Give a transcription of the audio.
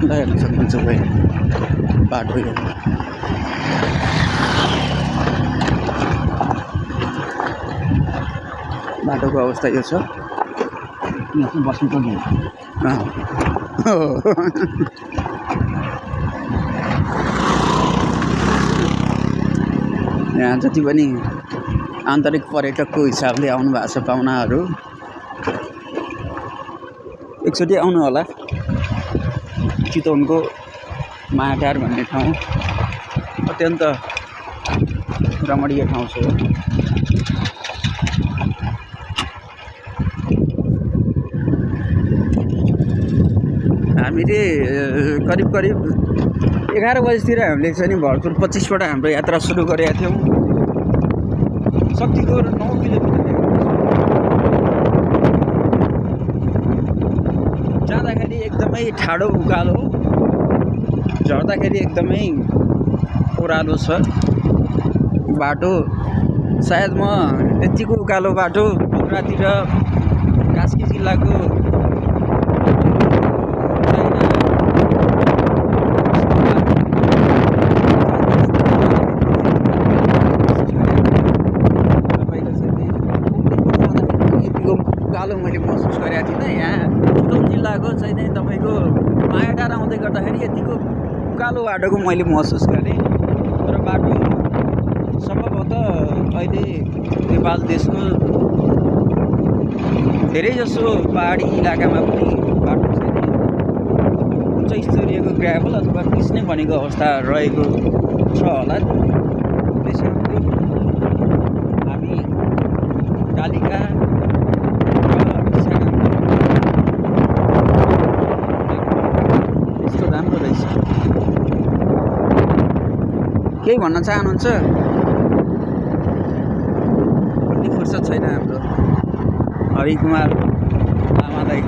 ल हेर्न सक्नुहुन्छ भाइ बाटो यो बाटोको अवस्था यो छ यहाँ बस्नु पर्ने यहाँ जति पनि आन्तरिक पर्यटकको हिसाबले आउनु भएको छ पाहुनाहरू एकचोटि आउनु होला चितवनको मायाटार भन्ने ठाउँ अत्यन्त रमणीय ठाउँ छ हामीले करिब 11 बजीतिर हामीले चाहिँ नि भरतपुर 25 बाट हाम्रो यात्रा सुरु गरेका थियौँ शक्तिखोर 9 किलोमिटर जाँदाखेरि एकदमै ठाडो उकालो झर्दाखेरि एकदमै ओह्रालो छ बाटो सायद म यतिको उकालो बाटो पोखरातिर कास्की जिल्लाको उकालो मैले महसुस गरेको थिइनँ यहाँ चितवन जिल्लाको चाहिँ नै तपाईँको मायाटार आउँदै गर्दाखेरि यतिको उकालो बाटोको मैले महसुस गरेँ तर बाटो सम्भवतः अहिले नेपाल देशको धेरैजसो पहाडी इलाकामा पनि बाटो चाहिँ उच्च स्तरीयको ग्राभल अथवा पिच नै बनेको अवस्था रहेको छ होला त्यसैले हामी कालिका केही भन्न चाहनुहुन्छ कति फुर्सद छैन हाम्रो हरिकुमार लामालाई